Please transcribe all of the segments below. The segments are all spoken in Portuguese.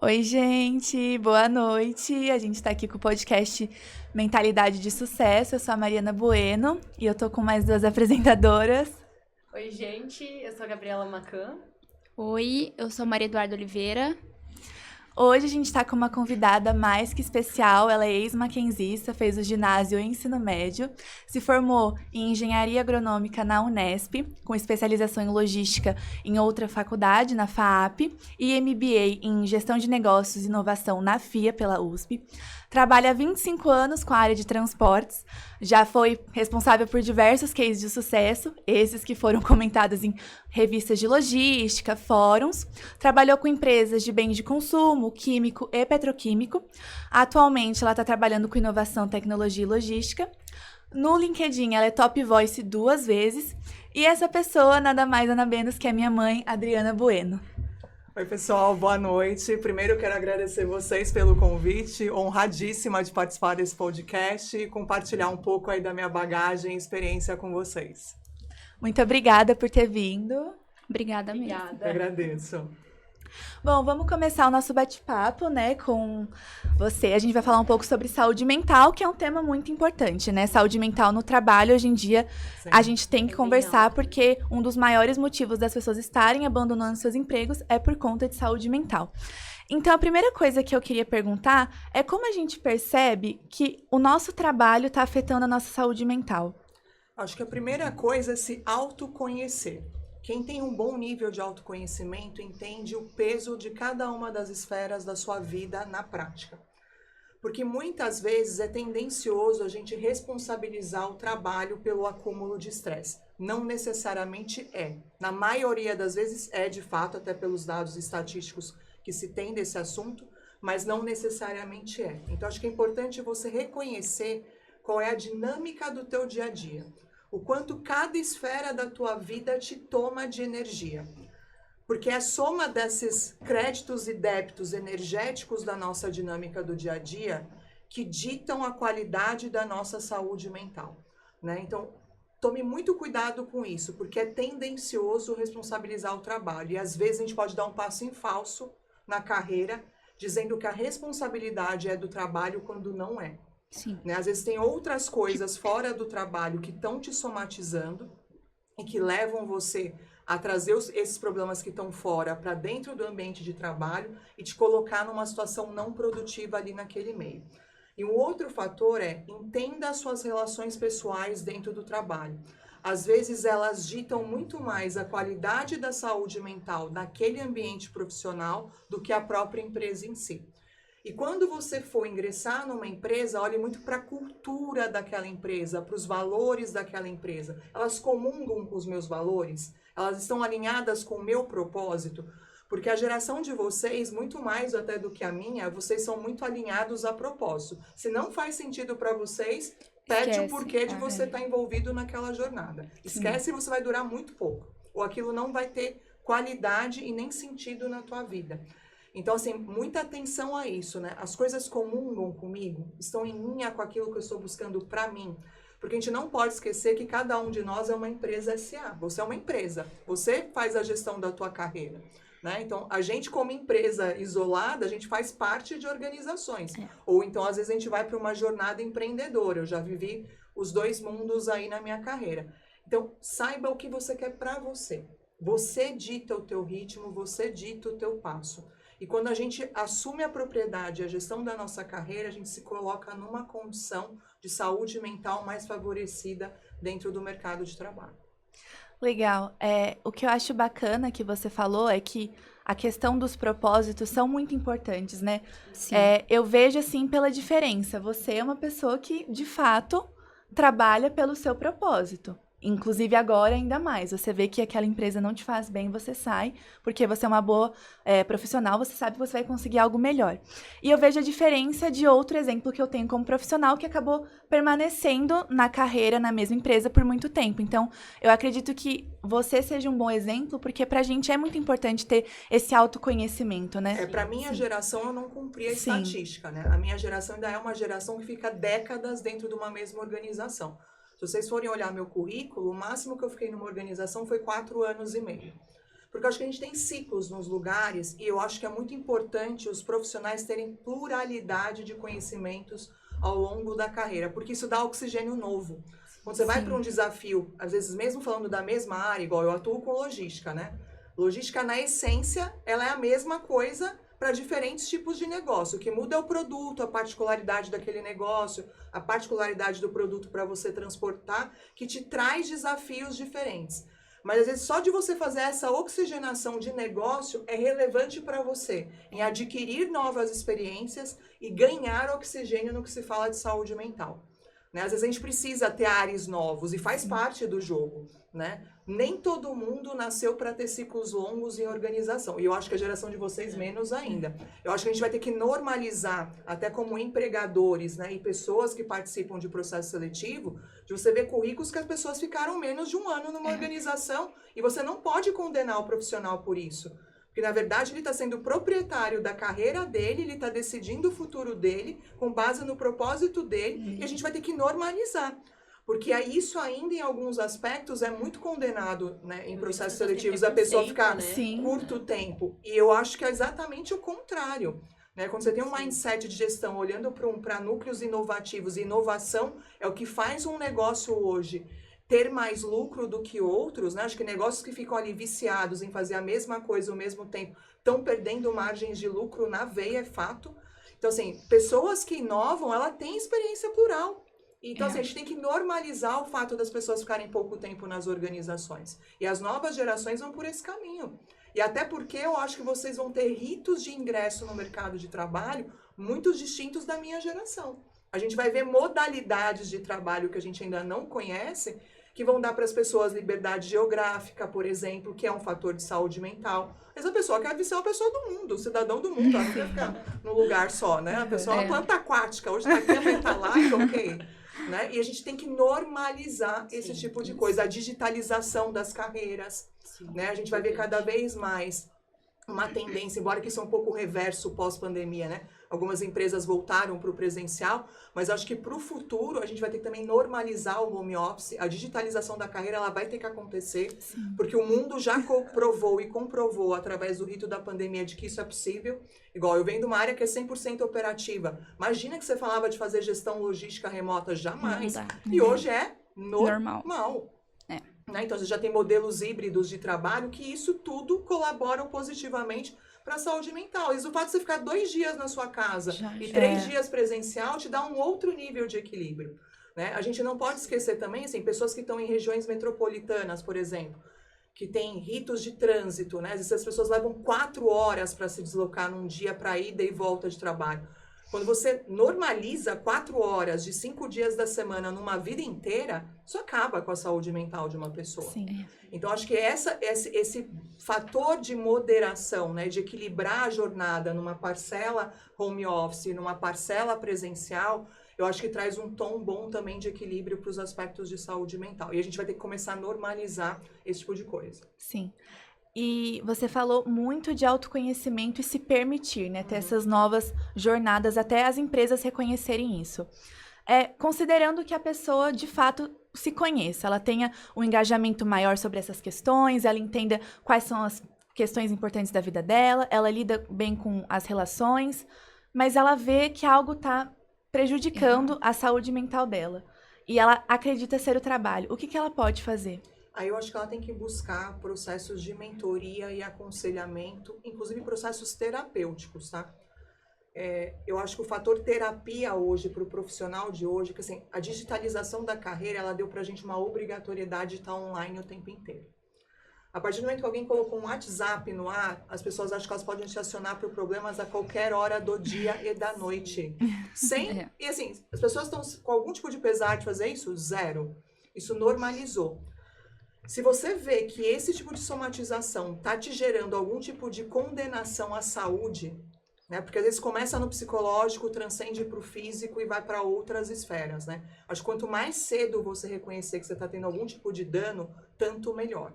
Oi, gente, boa noite. A gente tá aqui com o podcast Mentalidade de Sucesso. Eu sou a Mariana Bueno e eu tô com mais duas apresentadoras. Oi, gente, eu sou a Gabriela Macan. Oi, eu sou Maria Eduarda Oliveira. Hoje a gente tá com uma convidada mais que especial. Ela é ex-maquenzista, fez o ginásio e ensino médio, se formou em engenharia agronômica na Unesp, com especialização em logística em outra faculdade, na FAAP, e MBA em gestão de negócios e inovação na FIA, pela USP. Trabalha há 25 anos com a área de transportes, já foi responsável por diversos cases de sucesso, esses que foram comentados em revistas de logística, fóruns. Trabalhou com empresas de bens de consumo, químico e petroquímico. Atualmente, ela está trabalhando com inovação, tecnologia e logística. No LinkedIn, ela é Top Voice 2 vezes. E essa pessoa, nada mais, nada menos que a minha mãe, Adriana Bueno. Oi, pessoal, boa noite. Primeiro, quero agradecer vocês pelo convite, honradíssima de participar desse podcast e compartilhar um pouco aí da minha bagagem e experiência com vocês. Muito obrigada por ter vindo. Obrigada mesmo. Eu agradeço. Bom, vamos começar o nosso bate-papo, né, com você. A gente vai falar um pouco sobre saúde mental, que é um tema muito importante, né? Saúde mental no trabalho, hoje em dia, Sim. a gente tem que conversar, porque um dos maiores motivos das pessoas estarem abandonando seus empregos é por conta de saúde mental. Então, a primeira coisa que eu queria perguntar é como a gente percebe que o nosso trabalho está afetando a nossa saúde mental. Acho que a primeira coisa é se autoconhecer. Quem tem um bom nível de autoconhecimento entende o peso de cada uma das esferas da sua vida na prática. Porque muitas vezes é tendencioso a gente responsabilizar o trabalho pelo acúmulo de estresse. Não necessariamente é. Na maioria das vezes é, de fato, até pelos dados estatísticos que se tem desse assunto, mas não necessariamente é. Então, acho que é importante você reconhecer qual é a dinâmica do teu dia a dia. O quanto cada esfera da tua vida te toma de energia. Porque é a soma desses créditos e débitos energéticos da nossa dinâmica do dia a dia que ditam a qualidade da nossa saúde mental, né? Então, tome muito cuidado com isso, porque é tendencioso responsabilizar o trabalho. E às vezes a gente pode dar um passo em falso na carreira, dizendo que a responsabilidade é do trabalho quando não é. Sim. Né? Às vezes tem outras coisas fora do trabalho que estão te somatizando e que levam você a trazer esses problemas que estão fora para dentro do ambiente de trabalho e te colocar numa situação não produtiva ali naquele meio. E um outro fator é, entenda as suas relações pessoais dentro do trabalho. Às vezes elas ditam muito mais a qualidade da saúde mental naquele ambiente profissional do que a própria empresa em si. E quando você for ingressar numa empresa, olhe muito para a cultura daquela empresa, para os valores daquela empresa. Elas comungam com os meus valores? Elas estão alinhadas com o meu propósito? Porque a geração de vocês, muito mais até do que a minha, vocês são muito alinhados a propósito. Se não faz sentido para vocês, pede Esquece. o porquê de você estar envolvido naquela jornada. Esquece e você vai durar muito pouco. Ou aquilo não vai ter qualidade e nem sentido na tua vida. Então, assim, muita atenção a isso, né? As coisas comungam comigo, estão em linha com aquilo que eu estou buscando para mim. Porque a gente não pode esquecer que cada um de nós é uma empresa SA. Você é uma empresa, você faz a gestão da tua carreira, né? Então, a gente como empresa isolada, a gente faz parte de organizações. Ou então, às vezes, a gente vai para uma jornada empreendedora. Eu já vivi os dois mundos aí na minha carreira. Então, saiba o que você quer para você. Você dita o teu ritmo, você dita o teu passo. E quando a gente assume a propriedade e a gestão da nossa carreira, a gente se coloca numa condição de saúde mental mais favorecida dentro do mercado de trabalho. Legal. O que eu acho bacana que você falou é que a questão dos propósitos são muito importantes, né? Sim. Eu vejo, assim, pela diferença. Você é uma pessoa que, de fato, trabalha pelo seu propósito. Inclusive agora ainda mais. Você vê que aquela empresa não te faz bem, você sai, porque você é uma boa profissional, você sabe que você vai conseguir algo melhor. E eu vejo a diferença de outro exemplo que eu tenho como profissional, que acabou permanecendo na carreira, na mesma empresa por muito tempo. Então, eu acredito que você seja um bom exemplo, porque pra gente é muito importante ter esse autoconhecimento, né? Pra minha geração, eu não cumpri a Sim. estatística, né? A minha geração ainda é uma geração que fica décadas dentro de uma mesma organização. Se vocês forem olhar meu currículo, o máximo que eu fiquei numa organização foi 4 anos e meio. Porque eu acho que a gente tem ciclos nos lugares e eu acho que é muito importante os profissionais terem pluralidade de conhecimentos ao longo da carreira, porque isso dá oxigênio novo. Quando você vai para um desafio, às vezes mesmo falando da mesma área, igual eu atuo com logística, né? Logística, na essência, ela é a mesma coisa para diferentes tipos de negócio. O que muda é o produto, a particularidade daquele negócio, a particularidade do produto para você transportar, que te traz desafios diferentes. Mas às vezes só de você fazer essa oxigenação de negócio é relevante para você em adquirir novas experiências e ganhar oxigênio no que se fala de saúde mental. Né? Às vezes a gente precisa ter ares novos e faz parte do jogo, né? Nem todo mundo nasceu para ter ciclos longos em organização. E eu acho que a geração de vocês menos ainda. Eu acho que a gente vai ter que normalizar, até como empregadores, né, e pessoas que participam de processo seletivo, de você ver currículos que as pessoas ficaram menos de um ano numa organização e você não pode condenar o profissional por isso. Porque, na verdade, ele está sendo proprietário da carreira dele, ele está decidindo o futuro dele, com base no propósito dele, e a gente vai ter que normalizar. Porque isso ainda, em alguns aspectos, é muito condenado, né, em processos seletivos, a pessoa ficar curto tempo. E eu acho que é exatamente o contrário. Né? Quando você tem um mindset de gestão olhando para núcleos inovativos, e inovação é o que faz um negócio hoje ter mais lucro do que outros, né? Acho que negócios que ficam ali viciados em fazer a mesma coisa ao mesmo tempo estão perdendo margens de lucro na veia, é fato. Então, assim, pessoas que inovam, ela tem experiência plural. Então, assim, a gente tem que normalizar o fato das pessoas ficarem pouco tempo nas organizações. E as novas gerações vão por esse caminho. E até porque eu acho que vocês vão ter ritos de ingresso no mercado de trabalho muito distintos da minha geração. A gente vai ver modalidades de trabalho que a gente ainda não conhece, que vão dar para as pessoas liberdade geográfica, por exemplo, que é um fator de saúde mental. Mas a pessoa quer ser uma pessoa do mundo, cidadão do mundo, ela não quer ficar num lugar só, né? A pessoa é uma planta aquática, hoje está aqui, amanhã está lá, ok. Né? E a gente tem que normalizar esse tipo de coisa, a digitalização das carreiras. Né? A gente vai ver cada vez mais uma tendência, embora que isso é um pouco o reverso pós-pandemia, né? Algumas empresas voltaram para o presencial, mas acho que para o futuro a gente vai ter que também normalizar o home office, a digitalização da carreira ela vai ter que acontecer, porque o mundo já provou e comprovou através do rito da pandemia de que isso é possível. Igual eu venho de uma área que é 100% operativa. Imagina que você falava de fazer gestão logística remota, jamais. E hoje é normal. Né? Então, você já tem modelos híbridos de trabalho que isso tudo colaboram positivamente para a saúde mental. E o fato de você ficar 2 dias na sua casa e 3 dias presencial te dá um outro nível de equilíbrio. Né? A gente não pode esquecer também, assim, pessoas que estão em regiões metropolitanas, por exemplo, que tem ritos de trânsito, né? Às vezes as pessoas levam 4 horas para se deslocar num dia para ida e volta de trabalho. Quando você normaliza 4 horas de 5 dias da semana numa vida inteira, isso acaba com a saúde mental de uma pessoa. Sim. Então, acho que esse fator de moderação, né, de equilibrar a jornada numa parcela home office, numa parcela presencial, eu acho que traz um tom bom também de equilíbrio para os aspectos de saúde mental. E a gente vai ter que começar a normalizar esse tipo de coisa. Sim. E você falou muito de autoconhecimento e se permitir, né? Ter essas novas jornadas, até as empresas reconhecerem isso. Considerando que a pessoa, de fato, se conheça, ela tenha um engajamento maior sobre essas questões, ela entenda quais são as questões importantes da vida dela, ela lida bem com as relações, mas ela vê que algo está prejudicando a saúde mental dela. E ela acredita ser o trabalho. O que ela pode fazer? Aí eu acho que ela tem que buscar processos de mentoria e aconselhamento, inclusive processos terapêuticos, tá? Eu acho que o fator terapia hoje, para o profissional de hoje, que assim, a digitalização da carreira, ela deu pra gente uma obrigatoriedade de estar online o tempo inteiro. A partir do momento que alguém colocou um WhatsApp no ar, as pessoas acham que elas podem te acionar por problemas a qualquer hora do dia e da noite. E assim, as pessoas estão com algum tipo de pesar de fazer isso? Zero. Isso normalizou. Se você vê que esse tipo de somatização está te gerando algum tipo de condenação à saúde, né? Porque às vezes começa no psicológico, transcende para o físico e vai para outras esferas, né? Acho que quanto mais cedo você reconhecer que você está tendo algum tipo de dano, tanto melhor.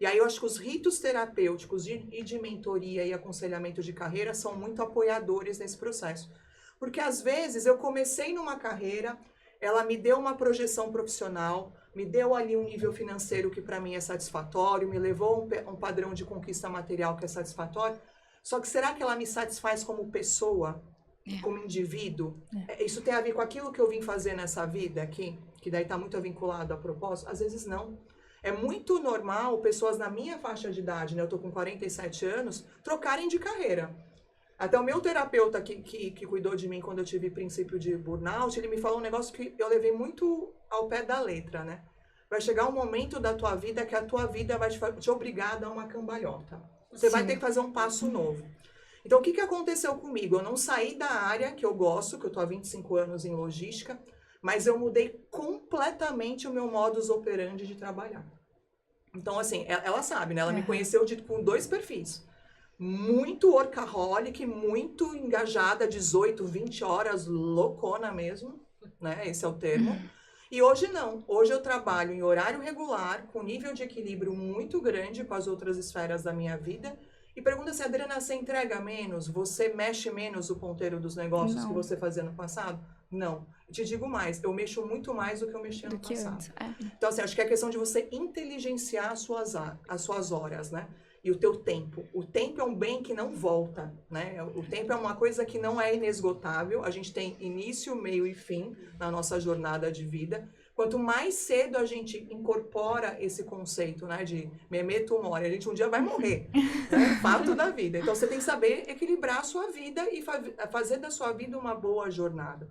E aí eu acho que os ritos terapêuticos e de mentoria e aconselhamento de carreira são muito apoiadores nesse processo. Porque às vezes eu comecei numa carreira, ela me deu uma projeção profissional, me deu ali um nível financeiro que para mim é satisfatório, me levou a um padrão de conquista material que é satisfatório. Só que será que ela me satisfaz como pessoa, como indivíduo? Isso tem a ver com aquilo que eu vim fazer nessa vida aqui, que daí está muito vinculado a propósito? Às vezes não. É muito normal pessoas na minha faixa de idade, né? Eu tô com 47 anos, trocarem de carreira. Até o meu terapeuta que cuidou de mim quando eu tive princípio de burnout, ele me falou um negócio que eu levei muito ao pé da letra, né? Vai chegar um momento da tua vida que a tua vida vai te obrigar a dar uma cambalhota. Você vai ter que fazer um passo novo. Então, o que aconteceu comigo? Eu não saí da área que eu gosto, que eu tô há 25 anos em logística, mas eu mudei completamente o meu modus operandi de trabalhar. Então, assim, ela sabe, né? Ela me conheceu com 2 perfis. Muito workaholic, muito engajada, 18, 20 horas, loucona mesmo, né? Esse é o termo. E hoje não. Hoje eu trabalho em horário regular, com nível de equilíbrio muito grande com as outras esferas da minha vida. E pergunta se, Adriana, você entrega menos? Você mexe menos o ponteiro dos negócios que você fazia no passado? Não. Te digo mais, eu mexo muito mais do que eu mexia no passado. Então, assim, acho que é a questão de você inteligenciar as suas horas, né? E o teu tempo. O tempo é um bem que não volta, né? O tempo é uma coisa que não é inesgotável. A gente tem início, meio e fim na nossa jornada de vida. Quanto mais cedo a gente incorpora esse conceito, né, de memento mori, a gente um dia vai morrer, né? Fato da vida. Então, você tem que saber equilibrar a sua vida e fazer da sua vida uma boa jornada.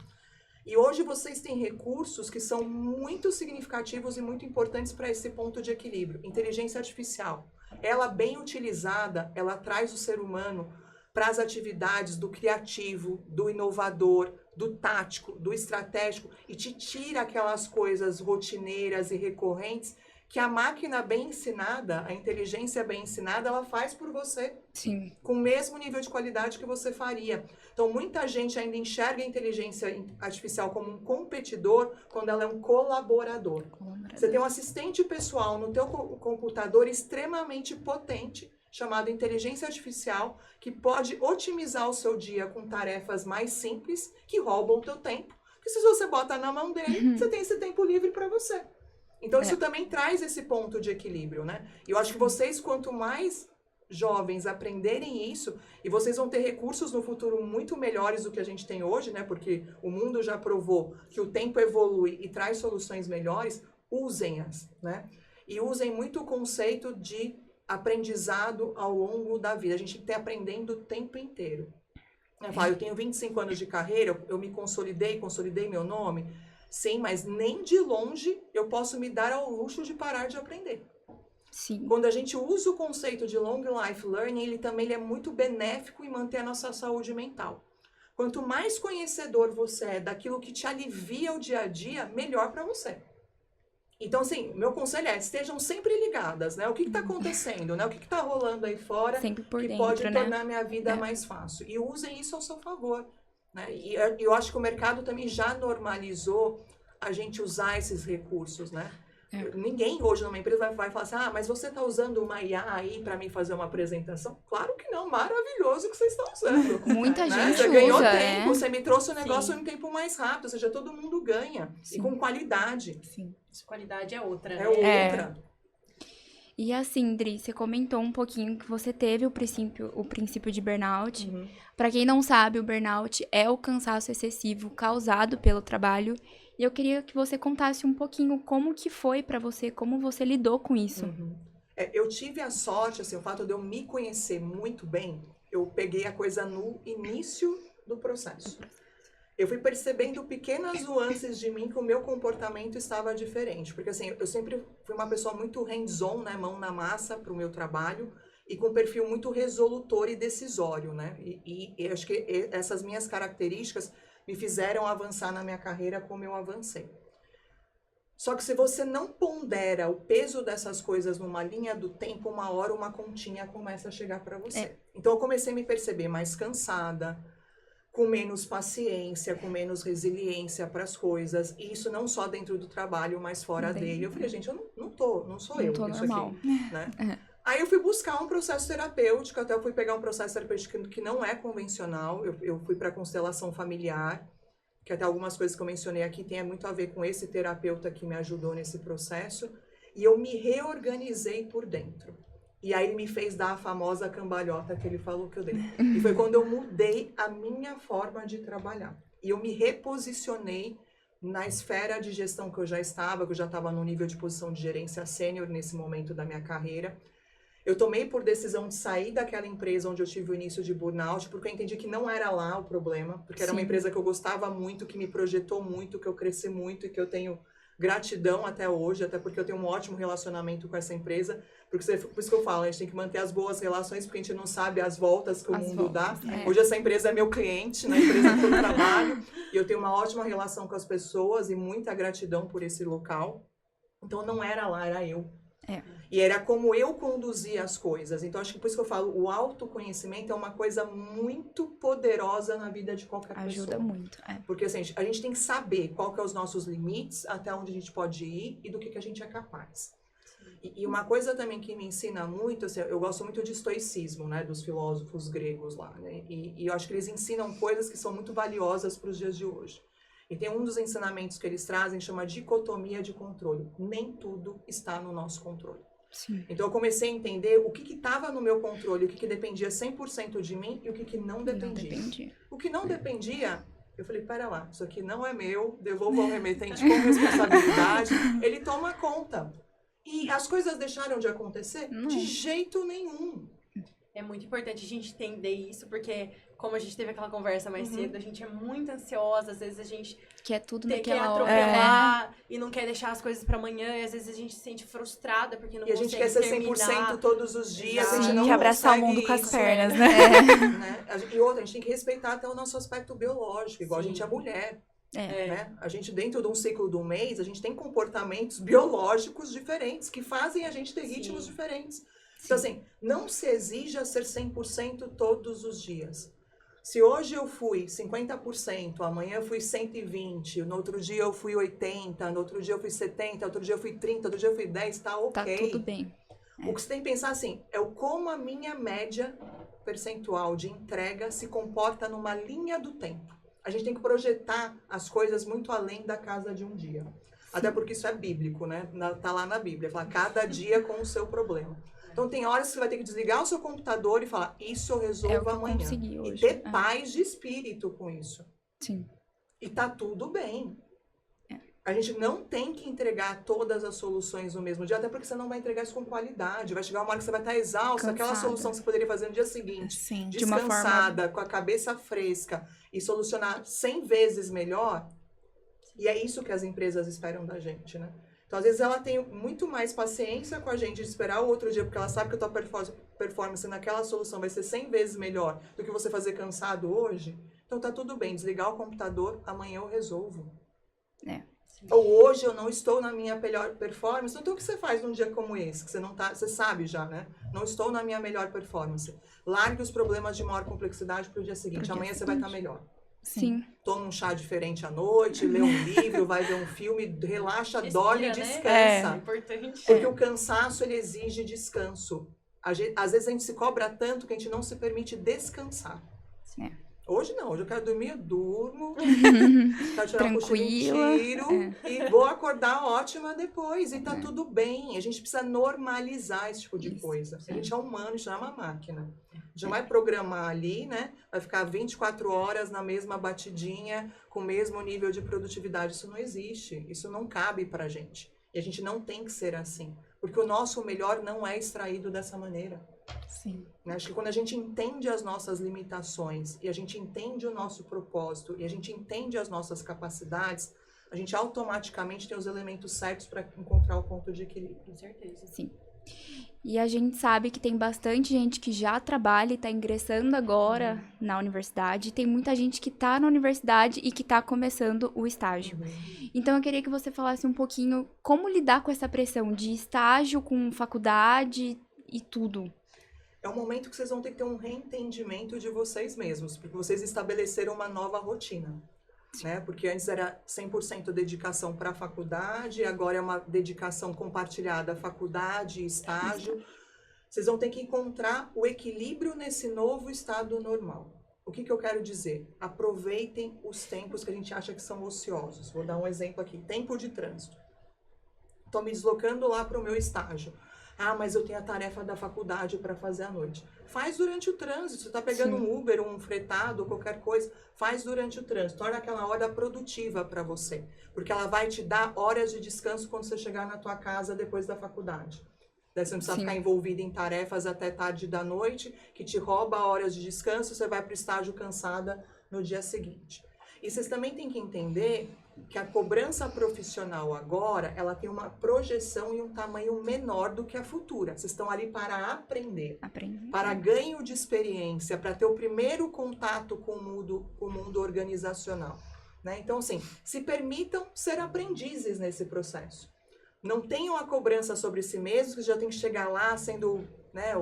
E hoje vocês têm recursos que são muito significativos e muito importantes para esse ponto de equilíbrio. Inteligência artificial. Ela, bem utilizada, ela traz o ser humano para as atividades do criativo, do inovador, do tático, do estratégico, e te tira aquelas coisas rotineiras e recorrentes que a máquina bem ensinada, a inteligência bem ensinada, ela faz por você. Sim. Com o mesmo nível de qualidade que você faria. Então, muita gente ainda enxerga a inteligência artificial como um competidor quando ela é um colaborador. Você tem um assistente pessoal no teu computador extremamente potente, chamado inteligência artificial, que pode otimizar o seu dia com tarefas mais simples, que roubam o teu tempo. Porque se você bota na mão dele, você tem esse tempo livre para você. Então, isso também traz esse ponto de equilíbrio, né? E eu acho que vocês, quanto mais jovens aprenderem isso, e vocês vão ter recursos no futuro muito melhores do que a gente tem hoje, né? Porque o mundo já provou que o tempo evolui e traz soluções melhores, usem-as, né? E usem muito o conceito de aprendizado ao longo da vida. A gente tem que estar aprendendo o tempo inteiro. Eu tenho 25 anos de carreira, eu me consolidei meu nome. Sim, mas nem de longe eu posso me dar ao luxo de parar de aprender. Sim. Quando a gente usa o conceito de long life learning, ele também é muito benéfico em manter a nossa saúde mental. Quanto mais conhecedor você é daquilo que te alivia o dia a dia, melhor para você. Então, assim, meu conselho é, estejam sempre ligadas, né? O que está acontecendo, né? O que está rolando aí fora sempre por que dentro, pode né? tornar minha vida mais fácil. E usem isso ao seu favor. Né? E eu acho que o mercado também já normalizou a gente usar esses recursos, né? Ninguém hoje numa empresa vai falar assim, mas você está usando uma IA aí para mim fazer uma apresentação? Claro que não, maravilhoso que vocês estão usando. Muita né? gente Você ganhou usa, tempo, você me trouxe o negócio Sim. em um tempo mais rápido, ou seja, todo mundo ganha. Sim. E com qualidade. Sim. Qualidade é outra, né? É outra. E assim, Dri, você comentou um pouquinho que você teve o princípio de burnout. Para quem não sabe, o burnout é o cansaço excessivo causado pelo trabalho. E eu queria que você contasse um pouquinho como que foi para você, como você lidou com isso. Eu tive a sorte, assim, o fato de eu me conhecer muito bem, eu peguei a coisa no início do processo. Eu fui percebendo pequenas nuances de mim que o meu comportamento estava diferente. Porque, assim, eu sempre fui uma pessoa muito hands-on, né? Mão na massa para o meu trabalho. E com um perfil muito resolutor e decisório, né? E acho que essas minhas características me fizeram avançar na minha carreira como eu avancei. Só que se você não pondera o peso dessas coisas numa linha do tempo, uma hora uma continha começa a chegar para você. Então, eu comecei a me perceber mais cansada, com menos paciência, com menos resiliência para as coisas. E isso não só dentro do trabalho, mas fora dele. Eu falei, gente, eu não sou eu isso normal. aqui, né? Aí eu fui buscar um processo terapêutico, até eu fui pegar um processo terapêutico que não é convencional. Eu fui para a constelação familiar, que até algumas coisas que eu mencionei aqui tem muito a ver com esse terapeuta que me ajudou nesse processo, e eu me reorganizei por dentro. E aí ele me fez dar a famosa cambalhota que ele falou que eu dei. E foi quando eu mudei a minha forma de trabalhar. E eu me reposicionei na esfera de gestão que eu já estava no nível de posição de gerência sênior nesse momento da minha carreira. Eu tomei por decisão de sair daquela empresa onde eu tive o início de burnout, porque eu entendi que não era lá o problema, porque era uma empresa que eu gostava muito, que me projetou muito, que eu cresci muito e que eu tenho gratidão até hoje, até porque eu tenho um ótimo relacionamento com essa empresa, porque por isso que eu falo, a gente tem que manter as boas relações, porque a gente não sabe as voltas que o mundo dá. Hoje essa empresa é meu cliente, na empresa que eu trabalho, e eu tenho uma ótima relação com as pessoas e muita gratidão por esse local. Então não era lá, era eu. E era como eu conduzia as coisas. Então acho que por isso que eu falo, o autoconhecimento é uma coisa muito poderosa na vida de qualquer pessoa. Ajuda muito. Porque assim, a gente tem que saber qual que é os nossos limites, até onde a gente pode ir e do que a gente é capaz. E uma coisa também que me ensina muito, assim, eu gosto muito de estoicismo, né, dos filósofos gregos lá, né, e eu acho que eles ensinam coisas que são muito valiosas para os dias de hoje. E tem um dos ensinamentos que eles trazem, chama dicotomia de controle. Nem tudo está no nosso controle. Sim. Então eu comecei a entender o que estava no meu controle, o que dependia 100% de mim e o que não dependia. O que não dependia, eu falei, pera lá, isso aqui não é meu, devolvo ao remetente com responsabilidade, ele toma conta. E as coisas deixaram de acontecer? De jeito nenhum. É muito importante a gente entender isso, porque como a gente teve aquela conversa mais cedo, a gente é muito ansiosa, às vezes a gente quer tudo quer naquela hora. atropelar e não quer deixar as coisas pra amanhã, e às vezes a gente se sente frustrada porque não consegue terminar. E a gente quer ser 100% todos os dias, a gente não quer abraçar o consegue mundo com as isso, pernas, né? né? E outra, a gente tem que respeitar até o nosso aspecto biológico, igual a gente é mulher. Né? A gente, dentro de um ciclo do mês, a gente tem comportamentos biológicos diferentes, que fazem a gente ter ritmos diferentes. Então, assim, não se exija ser 100% todos os dias. Se hoje eu fui 50%, amanhã eu fui 120%, no outro dia eu fui 80%, no outro dia eu fui 70%, no outro dia eu fui 30%, no outro dia eu fui 10%, tá ok. Tá tudo bem. O que você tem que pensar assim, é como a minha média percentual de entrega se comporta numa linha do tempo. A gente tem que projetar as coisas muito além da casa de um dia. Até porque isso é bíblico, né? Tá lá na Bíblia, fala cada dia com o seu problema. Então tem horas que você vai ter que desligar o seu computador e falar, isso eu resolvo amanhã. E ter paz de espírito com isso. Sim. E tá tudo bem. A gente não tem que entregar todas as soluções no mesmo dia, até porque você não vai entregar isso com qualidade. Vai chegar uma hora que você vai estar exausta, aquela solução que você poderia fazer no dia seguinte, descansada, com a cabeça fresca, e solucionar 100 vezes melhor. E é isso que as empresas esperam da gente, né? Então, às vezes, ela tem muito mais paciência com a gente de esperar o outro dia, porque ela sabe que a tua performance naquela solução vai ser 100 vezes melhor do que você fazer cansado hoje. Então, tá tudo bem, desligar o computador, amanhã eu resolvo. Ou hoje eu não estou na minha melhor performance. Então, o que você faz num dia como esse? Que você não tá, você sabe já, né? Não estou na minha melhor performance. Largue os problemas de maior complexidade para o dia seguinte. Amanhã você vai estar melhor. Sim. Toma um chá diferente à noite, lê um livro, vai ver um filme, relaxa, dorme e descansa. É importante. Porque o cansaço, ele exige descanso. Às vezes a gente se cobra tanto que a gente não se permite descansar. Hoje não, hoje eu quero dormir, eu durmo, quero tirar um tiro e vou acordar ótima depois. E tá tudo bem. A gente precisa normalizar esse tipo de coisa. A gente é humano, a gente não é uma máquina. A gente não vai programar ali, né? Vai ficar 24 horas na mesma batidinha, com o mesmo nível de produtividade. Isso não existe. Isso não cabe pra gente. E a gente não tem que ser assim. Porque o nosso melhor não é extraído dessa maneira. Sim. Acho que quando a gente entende as nossas limitações e a gente entende o nosso propósito e a gente entende as nossas capacidades, a gente automaticamente tem os elementos certos para encontrar o ponto de equilíbrio. Com certeza. Sim. E a gente sabe que tem bastante gente que já trabalha e está ingressando agora na universidade. Tem muita gente que está na universidade e que está começando o estágio. Então, eu queria que você falasse um pouquinho como lidar com essa pressão de estágio com faculdade e tudo. É um momento que vocês vão ter que ter um reentendimento de vocês mesmos, porque vocês estabeleceram uma nova rotina. Né? Porque antes era 100% dedicação para a faculdade, agora é uma dedicação compartilhada à faculdade e estágio. Vocês vão ter que encontrar o equilíbrio nesse novo estado normal. O que eu quero dizer? Aproveitem os tempos que a gente acha que são ociosos. Vou dar um exemplo aqui. Tempo de trânsito. Estou me deslocando lá para o meu estágio. Ah, mas eu tenho a tarefa da faculdade para fazer à noite. Faz durante o trânsito. Você está pegando um Uber, um fretado, qualquer coisa. Faz durante o trânsito. Torna aquela hora produtiva para você. Porque ela vai te dar horas de descanso quando você chegar na tua casa depois da faculdade. Daí você não precisa ficar envolvido em tarefas até tarde da noite, que te rouba horas de descanso, você vai para o estágio cansada no dia seguinte. E vocês também têm que entender que a cobrança profissional agora, ela tem uma projeção e um tamanho menor do que a futura. Vocês estão ali para aprender. Para ganho de experiência, para ter o primeiro contato com o mundo organizacional. Né? Então, assim, se permitam ser aprendizes nesse processo. Não tenham a cobrança sobre si mesmos, que já tem que chegar lá sendo, né,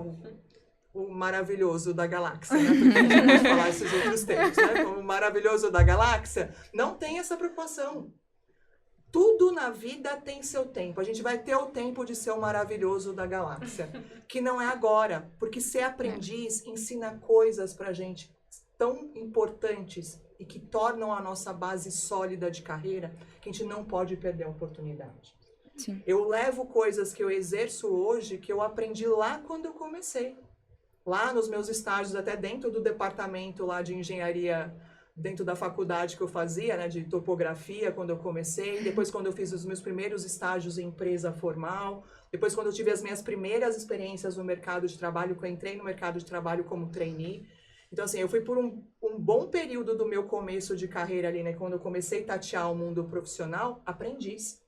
o maravilhoso da galáxia, né? Porque a gente pode falar esses outros termos, né? O maravilhoso da galáxia. Não tem essa preocupação. Tudo na vida tem seu tempo. A gente vai ter o tempo de ser o maravilhoso da galáxia, que não é agora. Porque ser aprendiz ensina coisas pra gente tão importantes e que tornam a nossa base sólida de carreira, que a gente não pode perder a oportunidade. Sim. Eu levo coisas que eu exerço hoje que eu aprendi lá quando eu comecei. Lá nos meus estágios, até dentro do departamento lá de engenharia, dentro da faculdade que eu fazia, né, de topografia, quando eu comecei. Depois, quando eu fiz os meus primeiros estágios em empresa formal. Depois, quando eu tive as minhas primeiras experiências no mercado de trabalho, que eu entrei no mercado de trabalho como trainee. Então, assim, eu fui por um bom período do meu começo de carreira ali, né, quando eu comecei a tatear o mundo profissional, aprendiz.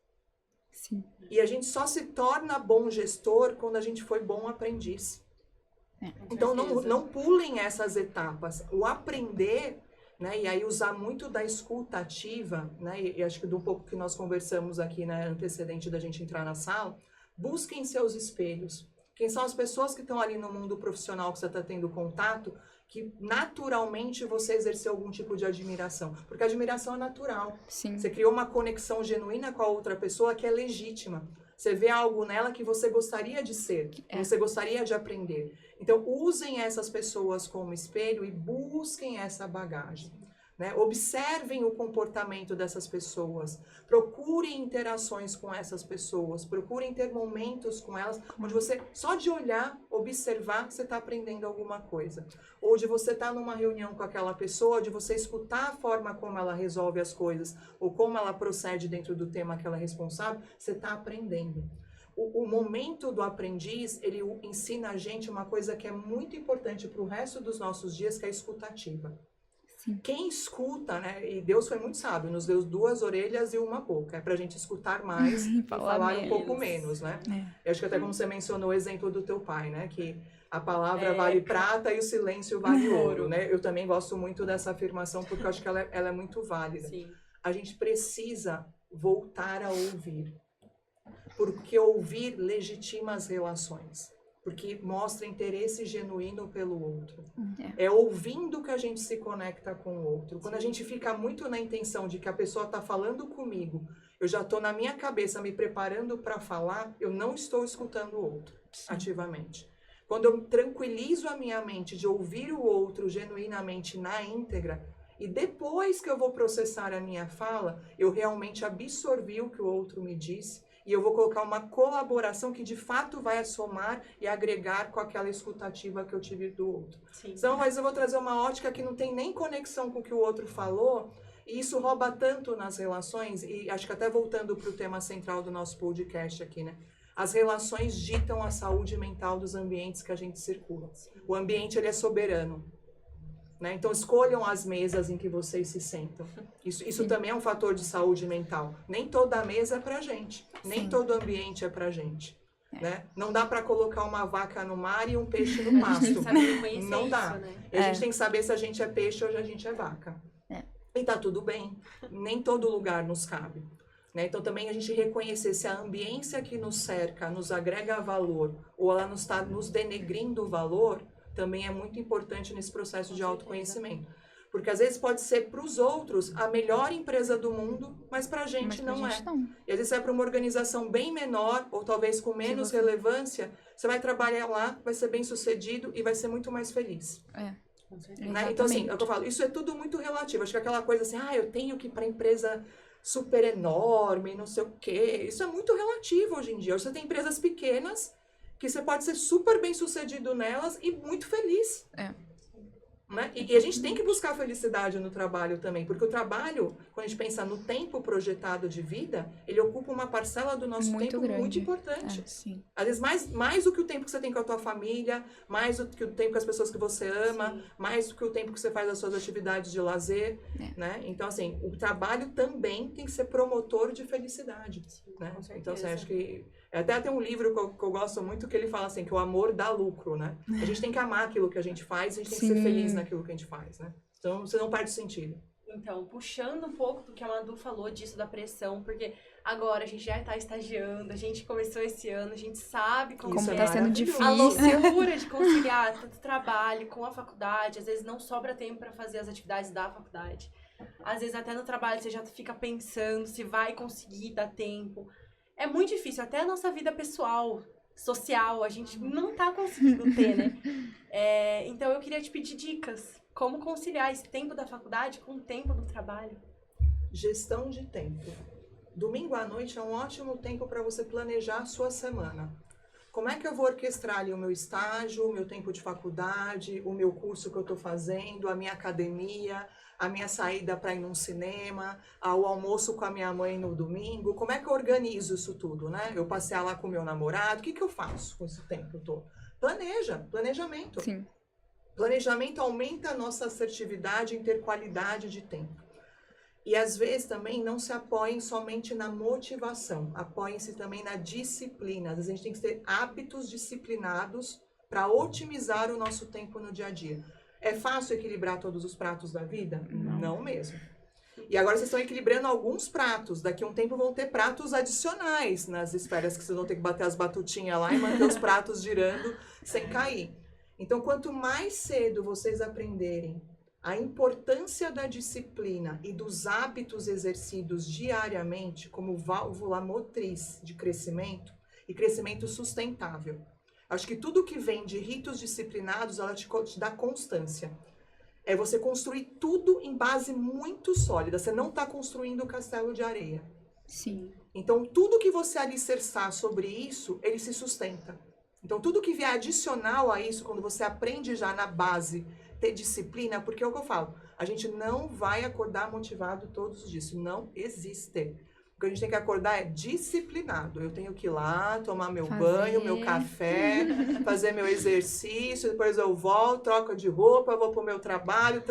Sim. E a gente só se torna bom gestor quando a gente foi bom aprendiz. Então, não pulem essas etapas. O aprender, né, e aí usar muito da escuta ativa, né, e acho que do pouco que nós conversamos aqui, né, antecedente da gente entrar na sala, busquem seus espelhos. Quem são as pessoas que estão ali no mundo profissional que você está tendo contato, que naturalmente você exerceu algum tipo de admiração. Porque a admiração é natural. Sim. Você criou uma conexão genuína com a outra pessoa que é legítima. Você vê algo nela que você gostaria de ser, que você gostaria de aprender. Então, usem essas pessoas como espelho e busquem essa bagagem. Né? Observem o comportamento dessas pessoas, procurem interações com essas pessoas, procurem ter momentos com elas, onde você, só de olhar, observar, você está aprendendo alguma coisa. Ou de você estar numa reunião com aquela pessoa, de você escutar a forma como ela resolve as coisas, ou como ela procede dentro do tema que ela é responsável, você está aprendendo. O momento do aprendiz, ele ensina a gente uma coisa que é muito importante para o resto dos nossos dias, que é a escutativa. Sim. Quem escuta, né? E Deus foi muito sábio, nos deu 2 orelhas e 1 boca. É pra gente escutar mais e falar um pouco menos, né? Eu acho que até como você mencionou o exemplo do teu pai, né? Que a palavra vale prata e o silêncio vale ouro, né? Eu também gosto muito dessa afirmação porque eu acho que ela é muito válida. Sim. A gente precisa voltar a ouvir. Porque ouvir legitima as relações. Porque mostra interesse genuíno pelo outro. É ouvindo que a gente se conecta com o outro. Quando a gente fica muito na intenção de que a pessoa está falando comigo, eu já estou na minha cabeça me preparando para falar, eu não estou escutando o outro ativamente. Quando eu tranquilizo a minha mente de ouvir o outro genuinamente na íntegra, e depois que eu vou processar a minha fala, eu realmente absorvi o que o outro me disse, e eu vou colocar uma colaboração que de fato vai somar e agregar com aquela escutativa que eu tive do outro. Sim. Então, mas eu vou trazer uma ótica que não tem nem conexão com o que o outro falou, e isso rouba tanto nas relações, e acho que até voltando para o tema central do nosso podcast aqui, né? As relações ditam a saúde mental dos ambientes que a gente circula. O ambiente, ele é soberano. Né? Então, escolham as mesas em que vocês se sentam. Isso também é um fator de saúde mental. Nem toda mesa é pra gente. Nem todo ambiente é pra gente. Né? Não dá para colocar uma vaca no mar e um peixe no pasto. Não dá. Né? E a gente tem que saber se a gente é peixe ou se a gente é vaca. E tá tudo bem. Nem todo lugar nos cabe. Né? Então, também a gente reconhecer se a ambiência que nos cerca nos agrega valor ou ela nos está nos denegrindo valor, também é muito importante nesse processo de autoconhecimento. Porque às vezes pode ser para os outros a melhor empresa do mundo, mas para a gente não é. E às vezes você vai para uma organização bem menor, ou talvez com menos relevância, você vai trabalhar lá, vai ser bem sucedido e vai ser muito mais feliz. Com certeza. Né? Então, assim, é o que eu falo, isso é tudo muito relativo. Acho que aquela coisa assim, eu tenho que ir para empresa super enorme, não sei o quê. Isso é muito relativo hoje em dia. Hoje você tem empresas pequenas que você pode ser super bem sucedido nelas e muito feliz. Né? E a gente tem que buscar felicidade no trabalho também, porque o trabalho, quando a gente pensa no tempo projetado de vida, ele ocupa uma parcela do nosso Muito tempo grande. muito importante. Sim. Às vezes, mais do que o tempo que você tem com a tua família, mais do que o tempo com as pessoas que você ama, Sim. mais do que o tempo que você faz as suas atividades de lazer, né? Então, assim, o trabalho também tem que ser promotor de felicidade, né? Com certeza. Então, assim, acho que... Até tem um livro que eu gosto muito que ele fala assim, que o amor dá lucro, né? A gente tem que amar aquilo que a gente faz, a gente tem que ser feliz naquilo que a gente faz, né? Então, você não perde sentido. Então, puxando um pouco do que a Madu falou disso da pressão, porque agora a gente já tá estagiando, a gente começou esse ano, a gente sabe como Isso Como é tá sendo maravilhoso. a difícil. loucura de conciliar tanto trabalho com a faculdade, às vezes não sobra tempo para fazer as atividades da faculdade. Às vezes até no trabalho você já fica pensando se vai conseguir dar tempo. É muito difícil, até a nossa vida pessoal, social, a gente não tá conseguindo ter, né? Então eu queria te pedir dicas. Como conciliar esse tempo da faculdade com o tempo do trabalho? Gestão de tempo. Domingo à noite é um ótimo tempo para você planejar a sua semana. Como é que eu vou orquestrar ali o meu estágio, o meu tempo de faculdade, o meu curso que eu estou fazendo, a minha academia, a minha saída para ir num cinema, o almoço com a minha mãe no domingo? Como é que eu organizo isso tudo, né? Eu passear lá com o meu namorado, o que eu faço com esse tempo todo? Planejamento. Sim. Planejamento aumenta a nossa assertividade em ter qualidade de tempo. E às vezes também não se apoiem somente na motivação, apoiem-se também na disciplina. Às vezes a gente tem que ter hábitos disciplinados para otimizar o nosso tempo no dia a dia. É fácil equilibrar todos os pratos da vida? Não mesmo. E agora vocês estão equilibrando alguns pratos. Daqui a um tempo vão ter pratos adicionais nas esferas, que vocês vão ter que bater as batutinhas lá e manter os pratos girando sem cair. Então, quanto mais cedo vocês aprenderem a importância da disciplina e dos hábitos exercidos diariamente como válvula motriz de crescimento e crescimento sustentável. Acho que tudo que vem de ritos disciplinados, ela te dá constância. É você construir tudo em base muito sólida. Você não está construindo o castelo de areia. Sim. Então, tudo que você alicerçar sobre isso, ele se sustenta. Então, tudo que vier adicional a isso, quando você aprende já na base, ter disciplina, porque é o que eu falo, a gente não vai acordar motivado todos os dias, isso não existe. O que a gente tem que acordar é disciplinado. Eu tenho que ir lá, tomar meu banho, meu café, fazer meu exercício, depois eu volto, troco de roupa, vou pro meu trabalho,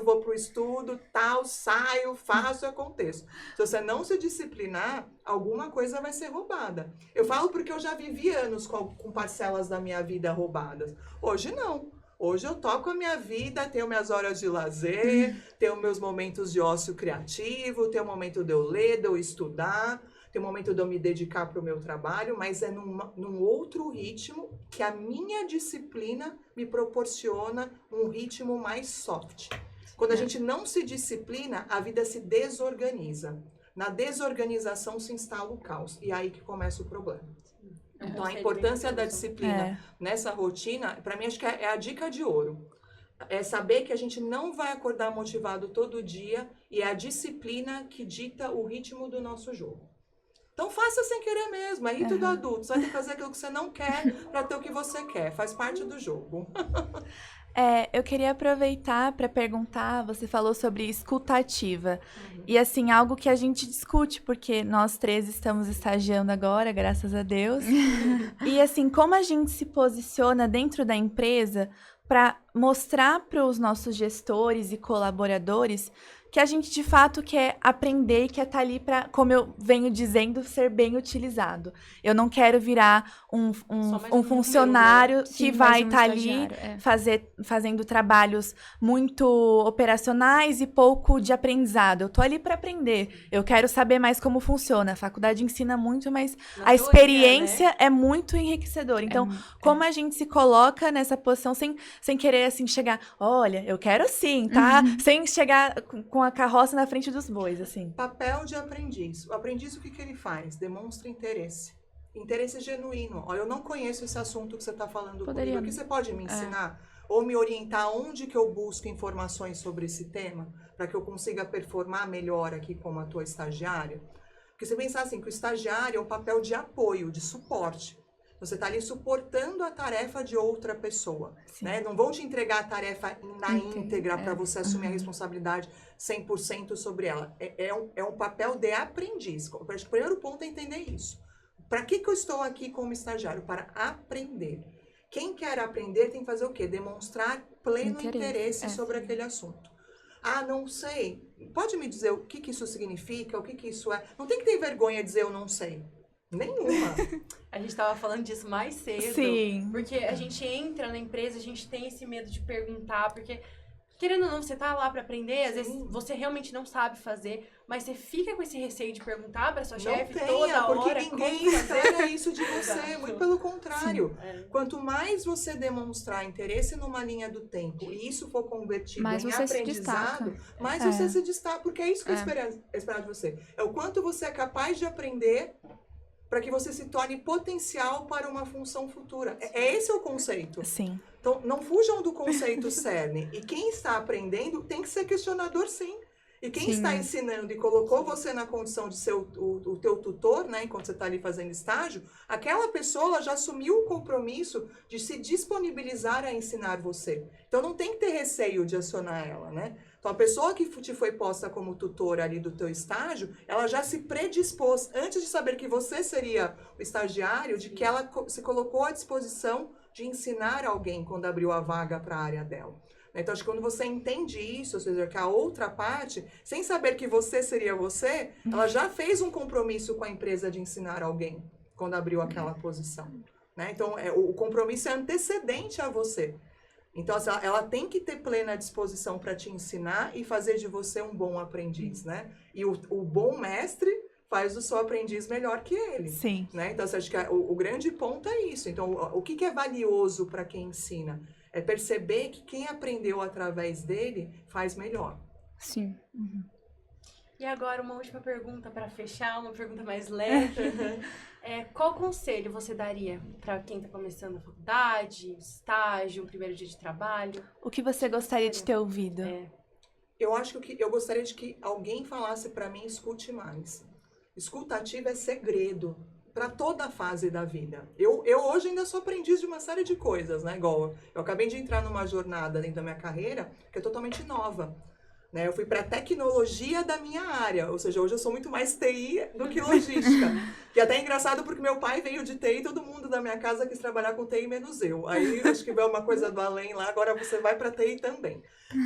vou pro estudo, tal, saio, faço e aconteço. Se você não se disciplinar, alguma coisa vai ser roubada. Eu falo porque eu já vivi anos com parcelas da minha vida roubadas. Hoje não. Hoje eu toco a minha vida, tenho minhas horas de lazer, tenho meus momentos de ócio criativo, tenho o momento de eu ler, de eu estudar, tenho o momento de eu me dedicar para o meu trabalho, mas é num outro ritmo que a minha disciplina me proporciona um ritmo mais soft. Quando a gente não se disciplina, a vida se desorganiza. Na desorganização se instala o caos, e é aí que começa o problema. Então, a importância da disciplina nessa rotina, para mim, acho que é a dica de ouro. É saber que a gente não vai acordar motivado todo dia e é a disciplina que dita o ritmo do nosso jogo. Então, faça sem querer mesmo. É rito do adulto. Você vai ter que fazer aquilo que você não quer para ter o que você quer. Faz parte do jogo. Eu queria aproveitar para perguntar, você falou sobre escutativa. E assim, algo que a gente discute, porque nós três estamos estagiando agora, graças a Deus. E assim, como a gente se posiciona dentro da empresa para mostrar para os nossos gestores e colaboradores que a gente de fato quer aprender e quer estar ali para, como eu venho dizendo, ser bem utilizado. Eu não quero virar um funcionário que vai estar ali fazendo trabalhos muito operacionais e pouco de aprendizado. Eu tô ali para aprender. Eu quero saber mais como funciona. A faculdade ensina muito, mas a experiência é muito enriquecedora. Então, como a gente se coloca nessa posição sem querer assim chegar, olha, eu quero sim, tá? Sem chegar com a carroça na frente dos bois, assim. Papel de aprendiz. O aprendiz, o que ele faz? Demonstra interesse. Interesse genuíno. Olha, eu não conheço esse assunto que você está falando comigo. O que você pode me ensinar? ou me orientar onde que eu busco informações sobre esse tema, para que eu consiga performar melhor aqui como a tua estagiária. Porque você pensar assim, que o estagiário é um papel de apoio, de suporte. Você está ali suportando a tarefa de outra pessoa, né? Não vão te entregar a tarefa na íntegra para você assumir a responsabilidade 100% sobre ela. É um papel de aprendiz. Acho que o primeiro ponto é entender isso. Para que eu estou aqui como estagiário? Para aprender. Quem quer aprender tem que fazer o quê? Demonstrar pleno interesse sobre aquele assunto. Ah, não sei. Pode me dizer o que isso significa? O que isso é? Não tem que ter vergonha de dizer eu não sei. Nenhuma. A gente tava falando disso mais cedo. Sim. Porque a gente entra na empresa, a gente tem esse medo de perguntar, porque, querendo ou não, você tá lá pra aprender, às vezes você realmente não sabe fazer, mas você fica com esse receio de perguntar pra sua chefe toda hora. Porque ninguém espera isso de você, muito pelo contrário. Quanto mais você demonstrar interesse numa linha do tempo e isso for convertido Mas em você se aprendizado, destaca. mais você se destaca, porque é isso que eu espero de você. É o quanto você é capaz de aprender para que você se torne potencial para uma função futura. Esse é o conceito. Sim. Então, não fujam do conceito cerne. E quem está aprendendo tem que ser questionador, sim. E quem está ensinando e colocou você na condição de ser o teu tutor, né, enquanto você está ali fazendo estágio, aquela pessoa já assumiu o compromisso de se disponibilizar a ensinar você. Então, não tem que ter receio de acionar ela, né? Então, a pessoa que te foi posta como tutora ali do teu estágio, ela já se predispôs, antes de saber que você seria o estagiário, de que ela se colocou à disposição de ensinar alguém quando abriu a vaga para a área dela. Então, acho que quando você entende isso, ou seja, que a outra parte, sem saber que você seria você, ela já fez um compromisso com a empresa de ensinar alguém quando abriu aquela posição. Né? Então, o compromisso é antecedente a você. Então, assim, ela tem que ter plena disposição para te ensinar e fazer de você um bom aprendiz, né? E o bom mestre faz o seu aprendiz melhor que ele. Sim. Né? Então, acho que o grande ponto é isso. Então, o que é valioso para quem ensina? É perceber que quem aprendeu através dele faz melhor. Sim. E agora, uma última pergunta para fechar, uma pergunta mais leve. Qual conselho você daria para quem está começando a faculdade, estágio, um primeiro dia de trabalho? O que você gostaria de ter ouvido? Eu acho que eu gostaria de que alguém falasse para mim, escute mais. Escuta ativa é segredo para toda a fase da vida. Eu hoje ainda sou aprendiz de uma série de coisas, né? Igual eu acabei de entrar numa jornada dentro da minha carreira que é totalmente nova. Né? Eu fui para tecnologia da minha área, ou seja, hoje eu sou muito mais TI do que logística. Que até é engraçado porque meu pai veio de TI e todo mundo da minha casa quis trabalhar com TI menos eu. Aí acho que veio uma coisa do além lá, agora você vai para TI também.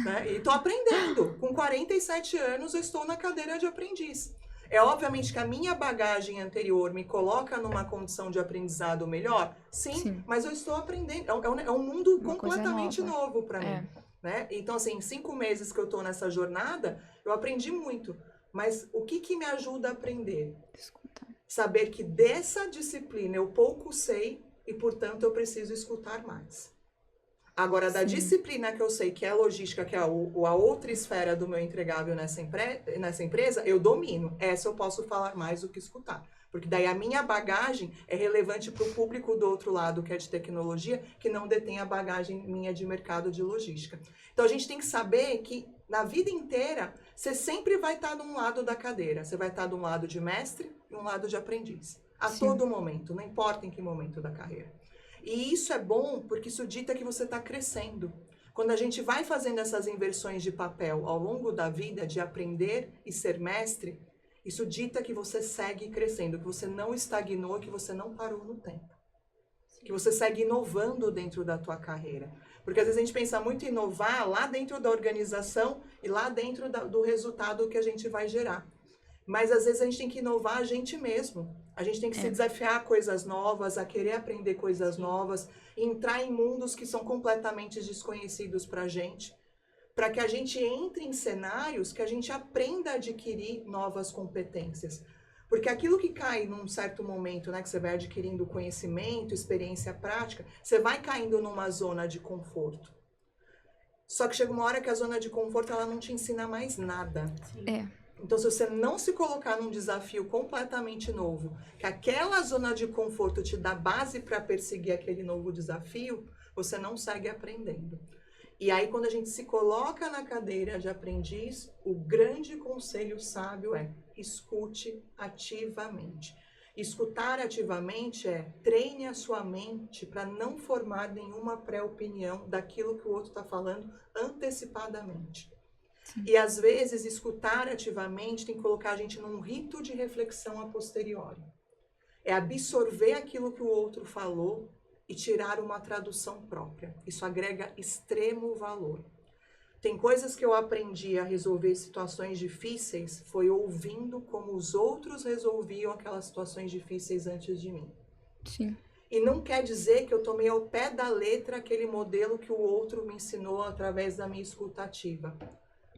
Né? E estou aprendendo. Com 47 anos eu estou na cadeira de aprendiz. É obviamente que a minha bagagem anterior me coloca numa condição de aprendizado melhor? Sim. Mas eu estou aprendendo. É um mundo completamente novo para mim. Né? Então, assim, em 5 meses que eu estou nessa jornada, eu aprendi muito. Mas o que me ajuda a aprender? Escutar. Saber que dessa disciplina eu pouco sei e, portanto, eu preciso escutar mais. Agora, da disciplina que eu sei que é logística, que é a outra esfera do meu entregável nessa empresa, eu domino. Essa eu posso falar mais do que escutar. Porque daí a minha bagagem é relevante para o público do outro lado, que é de tecnologia, que não detém a bagagem minha de mercado de logística. Então, a gente tem que saber que, na vida inteira, você sempre vai estar de um lado da cadeira. Você vai estar de um lado de mestre e um lado de aprendiz. A todo momento, não importa em que momento da carreira. E isso é bom porque isso dita que você está crescendo. Quando a gente vai fazendo essas inversões de papel ao longo da vida, de aprender e ser mestre, isso dita que você segue crescendo, que você não estagnou, que você não parou no tempo. Que você segue inovando dentro da tua carreira. Porque às vezes a gente pensa muito em inovar lá dentro da organização e lá dentro do resultado que a gente vai gerar. Mas às vezes a gente tem que inovar a gente mesmo. A gente tem que se desafiar a coisas novas, a querer aprender coisas novas, entrar em mundos que são completamente desconhecidos pra gente. Para que a gente entre em cenários que a gente aprenda a adquirir novas competências. Porque aquilo que cai num certo momento, né, que você vai adquirindo conhecimento, experiência prática, você vai caindo numa zona de conforto. Só que chega uma hora que a zona de conforto ela não te ensina mais nada. Então, se você não se colocar num desafio completamente novo, que aquela zona de conforto te dá base para perseguir aquele novo desafio, você não segue aprendendo. E aí, quando a gente se coloca na cadeira de aprendiz, o grande conselho sábio é: escute ativamente. Escutar ativamente é: treine a sua mente para não formar nenhuma pré-opinião daquilo que o outro está falando antecipadamente. Sim. E às vezes, escutar ativamente tem que colocar a gente num rito de reflexão a posteriori. É absorver aquilo que o outro falou e tirar uma tradução própria. Isso agrega extremo valor. Tem coisas que eu aprendi a resolver situações difíceis, foi ouvindo como os outros resolviam aquelas situações difíceis antes de mim. Sim. E não quer dizer que eu tomei ao pé da letra aquele modelo que o outro me ensinou através da minha escuta ativa.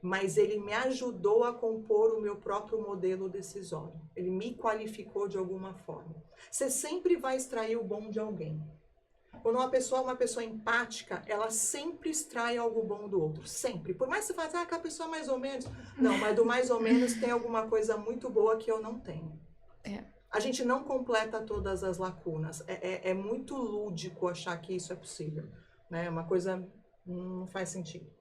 Mas ele me ajudou a compor o meu próprio modelo decisório. Ele me qualificou de alguma forma. Você sempre vai extrair o bom de alguém. Quando uma pessoa é uma pessoa empática, ela sempre extrai algo bom do outro. Sempre. Por mais que você fale, aquela pessoa mais ou menos. Não, mas do mais ou menos tem alguma coisa muito boa que eu não tenho. A gente não completa todas as lacunas. É muito lúdico achar que isso é possível. Né? Uma coisa não faz sentido.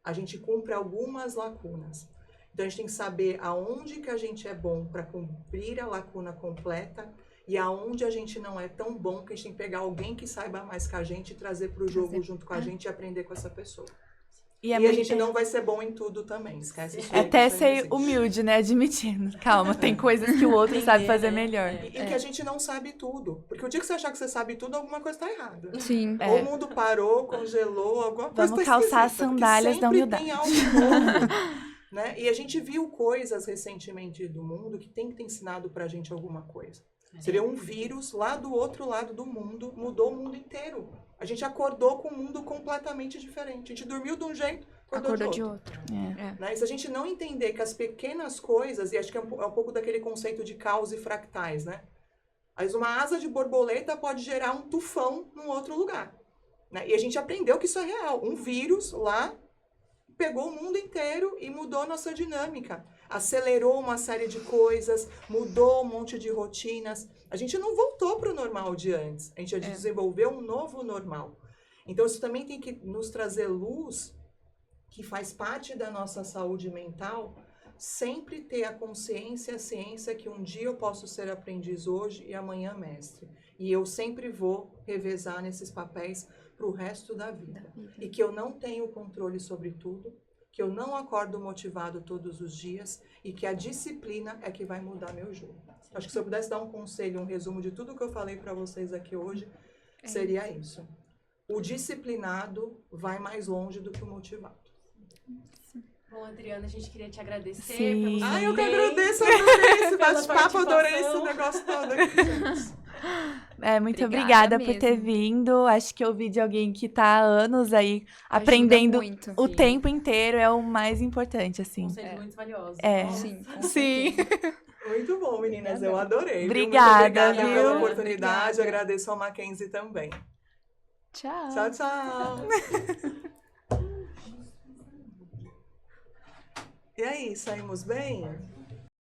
A gente cumpre algumas lacunas. Então, a gente tem que saber aonde que a gente é bom para cumprir a lacuna completa e aonde a gente não é tão bom que a gente tem que pegar alguém que saiba mais que a gente e trazer para o jogo junto com a gente e aprender com essa pessoa. E a gente não vai ser bom em tudo também, esquece isso. Até ser humilde, né? Admitindo. Calma, tem coisas que o outro sabe fazer melhor. E que a gente não sabe tudo. Porque o dia que você achar que você sabe tudo, alguma coisa está errada. Sim. Ou o mundo parou, congelou, alguma coisa Vamos calçar as sandálias da humildade. Tem algo novo, né? E a gente viu coisas recentemente do mundo que tem que ter ensinado pra gente alguma coisa. Você vê um vírus lá do outro lado do mundo, mudou o mundo inteiro. A gente acordou com um mundo completamente diferente. A gente dormiu de um jeito, acordou de outro. Né? E se a gente não entender que as pequenas coisas, e acho que é um pouco daquele conceito de caos e fractais, né? Mas uma asa de borboleta pode gerar um tufão num outro lugar. Né? E a gente aprendeu que isso é real. Um vírus lá pegou o mundo inteiro e mudou a nossa dinâmica. Acelerou uma série de coisas, mudou um monte de rotinas. A gente não voltou para o normal de antes. A gente desenvolveu um novo normal. Então, isso também tem que nos trazer luz, que faz parte da nossa saúde mental, sempre ter a consciência e a ciência que um dia eu posso ser aprendiz hoje e amanhã mestre. E eu sempre vou revezar nesses papéis para o resto da vida. E que eu não tenho controle sobre tudo, que eu não acordo motivado todos os dias e que a disciplina é que vai mudar meu jogo. Acho que se eu pudesse dar um conselho, um resumo de tudo que eu falei para vocês aqui hoje, seria isso. O disciplinado vai mais longe do que o motivado. Bom, Adriana, a gente queria te agradecer. Sim. Eu que agradeço, adorei esse bate-papo, adorei esse negócio todo aqui, gente. Muito obrigada por ter vindo. Acho que ouvir de alguém que tá há anos aí aprendendo muito, o tempo inteiro é o mais importante, assim. Conselhos muito valiosos. Sim. Muito bom, meninas. Eu adorei. Obrigada, Muito obrigada pela oportunidade. Agradeço ao Mackenzie também. Tchau. Tchau, tchau. E aí, saímos bem?